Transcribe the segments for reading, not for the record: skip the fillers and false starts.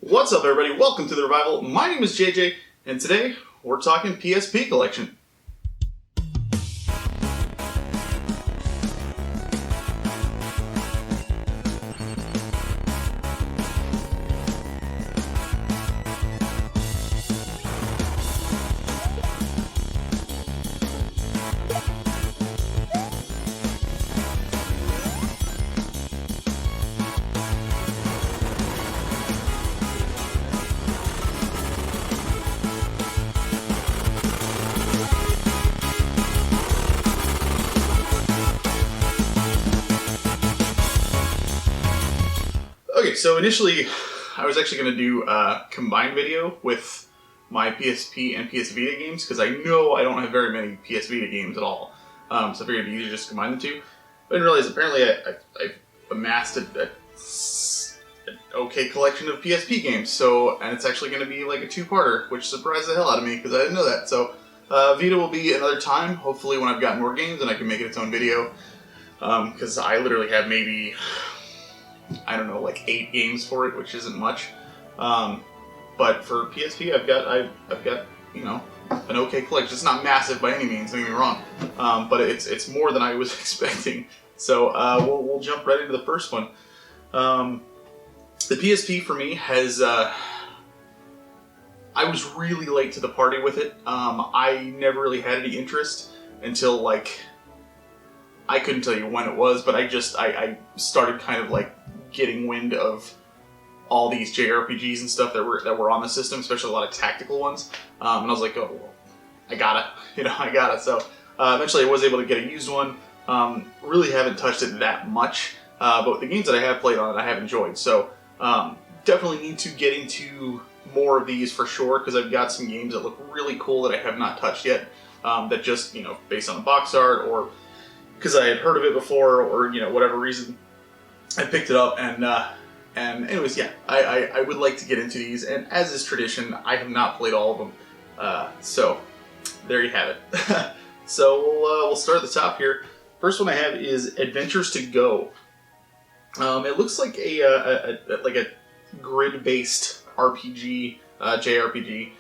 What's up, everybody? Welcome to The Revival. My name is JJ, and today we're talking PSP Collection. Okay, so initially I was actually going to do a combined video with my PSP and PS Vita games because I know I don't have very many PS Vita games at all. So I figured it'd be easier to just combine the two. I didn't realize apparently I've amassed an okay collection of PSP games. And it's actually going to be like a two-parter, which surprised the hell out of me because I didn't know that. So Vita will be another time, hopefully when I've gotten more games and I can make it its own video. Because I literally have maybe, I don't know, like 8 games for it, which isn't much. But for PSP, I've got you know, an okay collection. It's not massive by any means, don't get me wrong, but it's more than I was expecting. So we'll jump right into the first one. The PSP for me has I was really late to the party with it. I never really had any interest until like, I couldn't tell you when it was, but I started kind of like getting wind of all these JRPGs and stuff that were on the system, especially a lot of tactical ones. And I was like, oh, well, I gotta. So eventually I was able to get a used one. Really haven't touched it that much, but the games that I have played on it, I have enjoyed. So definitely need to get into more of these for sure, because I've got some games that look really cool that I have not touched yet. That just, you know, based on the box art or because I had heard of it before, or you know, whatever reason, I picked it up. And anyways, yeah, I would like to get into these, and as is tradition, I have not played all of them. So there you have it. So we'll start at the top here. First one I have is Adventures to Go. It looks like a grid-based RPG, JRPG.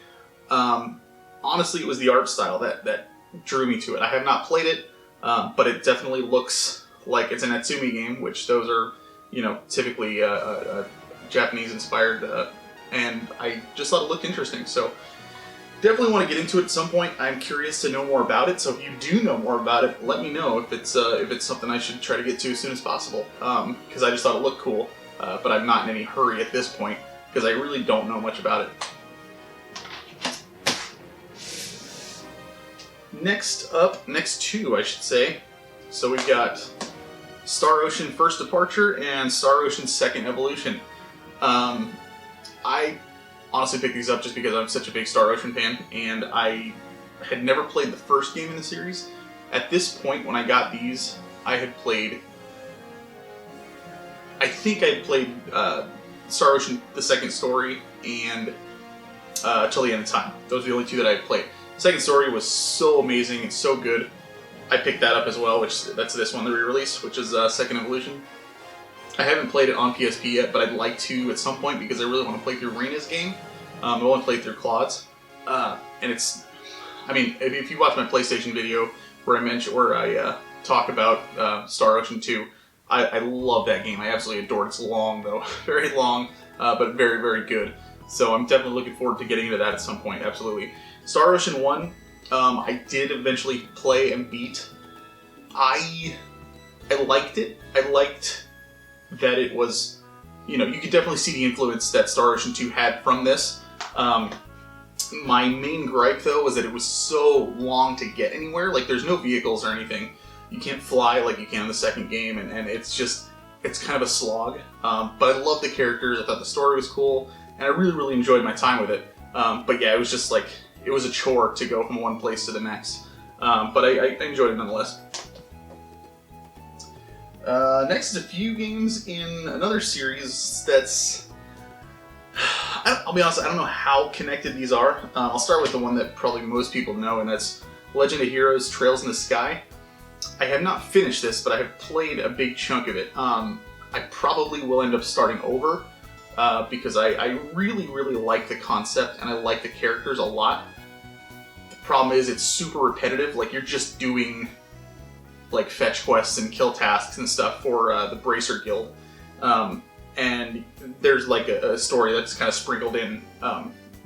Honestly, it was the art style that drew me to it. I have not played it. But it definitely looks like it's a Natsumi game, which those are, you know, typically Japanese-inspired, and I just thought it looked interesting. So definitely want to get into it at some point. I'm curious to know more about it. So if you do know more about it, let me know if it's something I should try to get to as soon as possible. Because I just thought it looked cool, but I'm not in any hurry at this point because I really don't know much about it. Next two, I should say. So we've got Star Ocean First Departure and Star Ocean Second Evolution. I honestly picked these up just because I'm such a big Star Ocean fan, and I had never played the first game in the series. At this point, when I got these, I think I had played Star Ocean, the second story, and Till the End of Time. Those are the only two that I had played. Second Story was so amazing and so good. I picked that up as well, that's this one, the re-release, which is Second Evolution. I haven't played it on PSP yet, but I'd like to at some point because I really want to play through Rena's game. I want to play through Claude's, and it's, I mean, if you watch my PlayStation video where I talk about Star Ocean 2, I love that game. I absolutely adore it. It's long though, very long, but very, very good. So I'm definitely looking forward to getting into that at some point. Absolutely. Star Ocean 1, I did eventually play and beat. I liked it. I liked that it was, you know, you could definitely see the influence that Star Ocean 2 had from this. My main gripe, though, was that it was so long to get anywhere. Like, there's no vehicles or anything. You can't fly like you can in the second game, and it's kind of a slog. But I love the characters. I thought the story was cool, and I really, really enjoyed my time with it. But yeah, it was just like, it was a chore to go from one place to the next. But I enjoyed it nonetheless. Next is a few games in another series that's... I'll be honest, I don't know how connected these are. I'll start with the one that probably most people know, and that's Legend of Heroes Trails in the Sky. I have not finished this, but I have played a big chunk of it. I probably will end up starting over, because I really, really like the concept and I like the characters a lot. The problem is it's super repetitive. Like, you're just doing like fetch quests and kill tasks and stuff for the Bracer Guild. And there's like a story that's kind of sprinkled in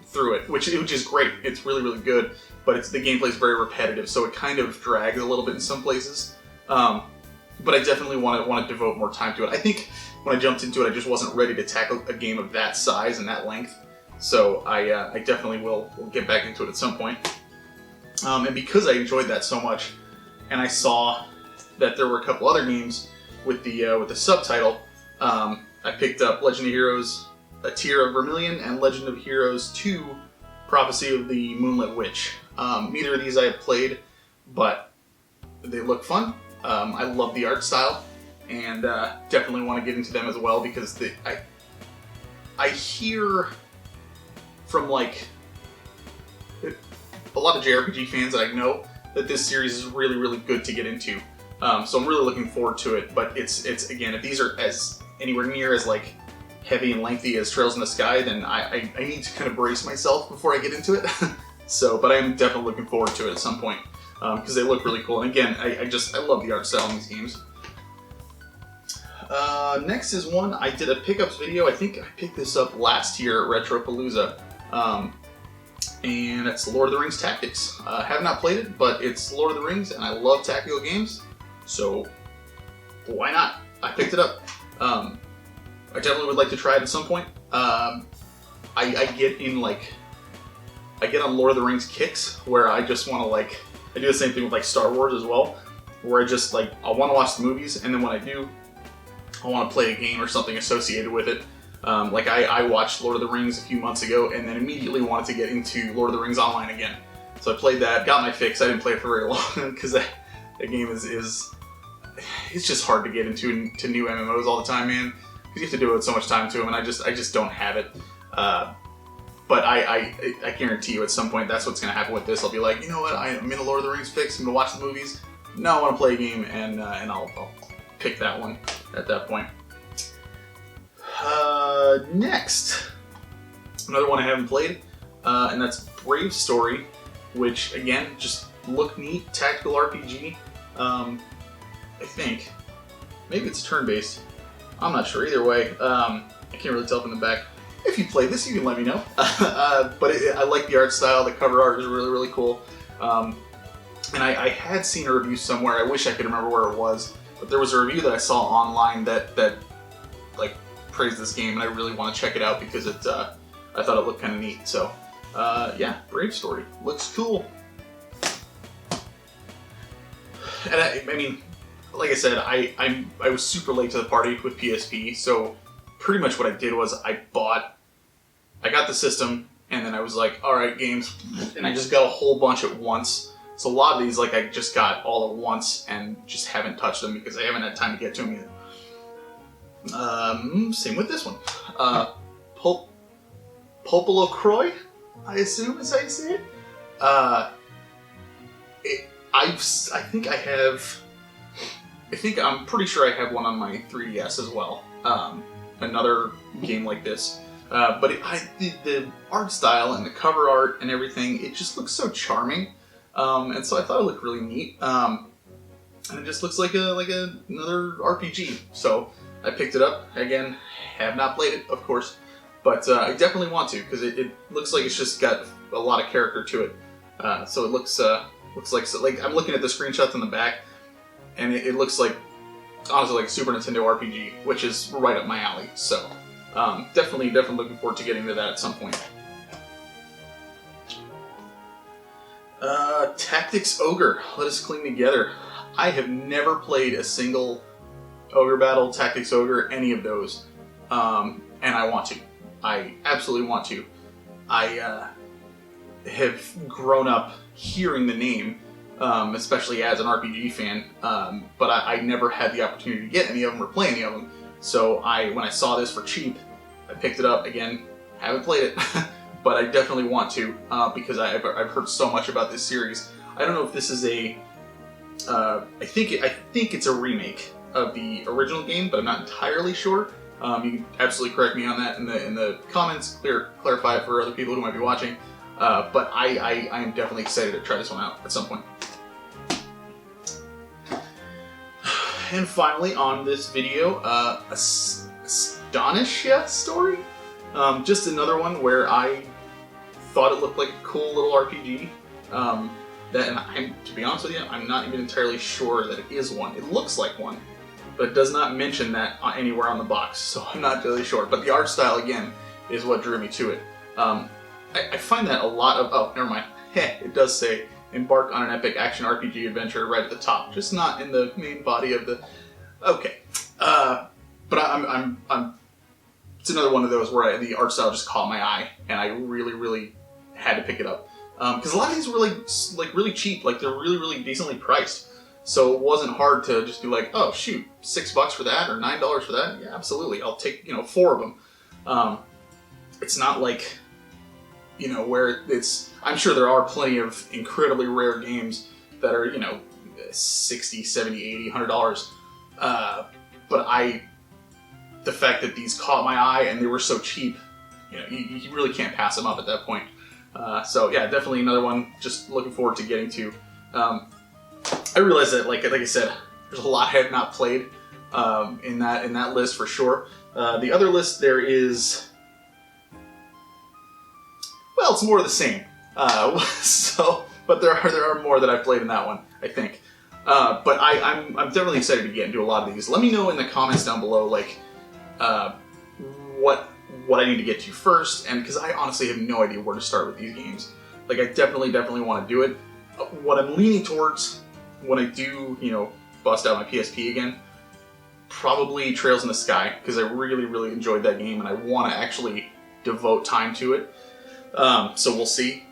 through it, which is great. It's really, really good, but the gameplay is very repetitive, so it kind of drags a little bit in some places. But I definitely want to devote more time to it. I think when I jumped into it, I just wasn't ready to tackle a game of that size and that length. So I definitely will get back into it at some point. And because I enjoyed that so much, and I saw that there were a couple other games with the subtitle, I picked up Legend of Heroes: A Tear of Vermilion and Legend of Heroes 2: Prophecy of the Moonlit Witch. Neither of these I have played, but they look fun. I love the art style, and definitely want to get into them as well, because I hear from like a lot of JRPG fans that I know that this series is really, really good to get into. So I'm really looking forward to it. But it's again, if these are as anywhere near as like heavy and lengthy as Trails in the Sky, then I need to kind of brace myself before I get into it. So, but I am definitely looking forward to it at some point, because they look really cool. And again, I love the art style in these games. Next is one, I did a pickups video. I think I picked this up last year at Retropalooza. And it's Lord of the Rings Tactics. I have not played it, but it's Lord of the Rings, and I love tactical games, so why not? I picked it up. I definitely would like to try it at some point. I get on Lord of the Rings kicks where I just want to like, I do the same thing with like Star Wars as well, where I just like, I want to watch the movies, and then when I do, I want to play a game or something associated with it. Like I watched Lord of the Rings a few months ago and then immediately wanted to get into Lord of the Rings Online again. So I played that, got my fix. I didn't play it for very long because that game is it's just hard to get into new MMOs all the time, man. Because you have to devote so much time to them, and I just don't have it. But I guarantee you at some point that's what's going to happen with this. I'll be like, you know what, I'm in a Lord of the Rings fix, I'm going to watch the movies. No, I want to play a game, and I'll pick that one at that point. Next, another one I haven't played, and that's Brave Story, which again, just look neat, tactical RPG. I think. Maybe it's turn-based. I'm not sure. Either way, I can't really tell from the back. If you play this, you can let me know. But I like the art style. The cover art is really, really cool. And I had seen a review somewhere. I wish I could remember where it was. But there was a review that I saw online that like praised this game, and I really want to check it out because I thought it looked kind of neat. So yeah, Brave Story looks cool. And I mean, like I said, I was super late to the party with PSP, so pretty much what I did was I got the system, and then I was like, all right, games, and I just got a whole bunch at once. So a lot of these, like, I just got all at once and just haven't touched them because I haven't had time to get to them yet. Same with this one. Lacroix, I assume is how you say it. I'm pretty sure I have one on my 3DS as well. Another game like this. But the art style and the cover art and everything, it just looks so charming. And so I thought it looked really neat. And it just looks like another RPG. So I picked it up. Again, have not played it, of course. But I definitely want to, because it looks like it's just got a lot of character to it. So it looks like I'm looking at the screenshots on the back, and it looks like, honestly, like a Super Nintendo RPG, which is right up my alley. So definitely looking forward to getting to that at some point. Tactics Ogre, Let Us Cling Together. I have never played a single Ogre Battle, Tactics Ogre, any of those, and I want to. I absolutely want to. I have grown up hearing the name, especially as an RPG fan, but I never had the opportunity to get any of them or play any of them. So when I saw this for cheap, I picked it up. Again, haven't played it, but I definitely want to, because I've heard so much about this series. I don't know if this is I think it's a remake of the original game, but I'm not entirely sure. You can absolutely correct me on that in the comments, clarify it for other people who might be watching. But I am definitely excited to try this one out at some point. And finally on this video, Donna Story. Just another one where I thought it looked like a cool little RPG. And to be honest with you, I'm not even entirely sure that it is one. It looks like one, but it does not mention that anywhere on the box, so I'm not really sure. But the art style, again, is what drew me to it. I find that a lot of... Oh, never mind. It does say, embark on an epic action RPG adventure right at the top, just not in the main body of the... Okay. But it's another one of those where the art style just caught my eye, and I really, really had to pick it up. Because a lot of these were really cheap, like they're really decently priced. So it wasn't hard to just be like, oh shoot, $6 for that or $9 for that. Yeah, absolutely, I'll take 4 of them. It's not like where it's. I'm sure there are plenty of incredibly rare games that are $60, $70, $80, $100. But the fact that these caught my eye and they were so cheap, you really can't pass them up at that point. So yeah, definitely another one. Just looking forward to getting to. I realize that, like I said, there's a lot I have not played in that list for sure. The other list there is, well, it's more of the same. But there are more that I've played in that one, I think. But I'm definitely excited to get into a lot of these. Let me know in the comments down below, like what I need to get to first, and because I honestly have no idea where to start with these games. Like, I definitely want to do it. What I'm leaning towards when I do, bust out my PSP again, probably Trails in the Sky, because I really enjoyed that game and I want to actually devote time to it. So we'll see.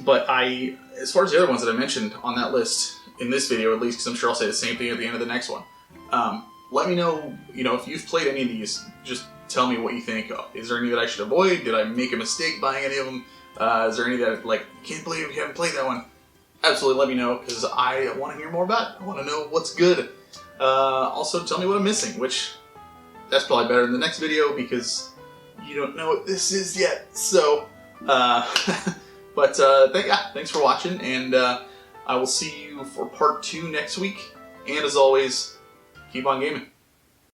But as far as the other ones that I mentioned on that list, in this video at least, because I'm sure I'll say the same thing at the end of the next one, let me know, if you've played any of these, just tell me what you think. Is there any that I should avoid? Did I make a mistake buying any of them? Is there any that, can't believe you haven't played that one? Absolutely let me know, because I want to hear more about it. I want to know what's good. Also, tell me what I'm missing, which, that's probably better in the next video, because you don't know what this is yet. So, thanks for watching, and I will see you for part 2 next week. And as always, keep on gaming.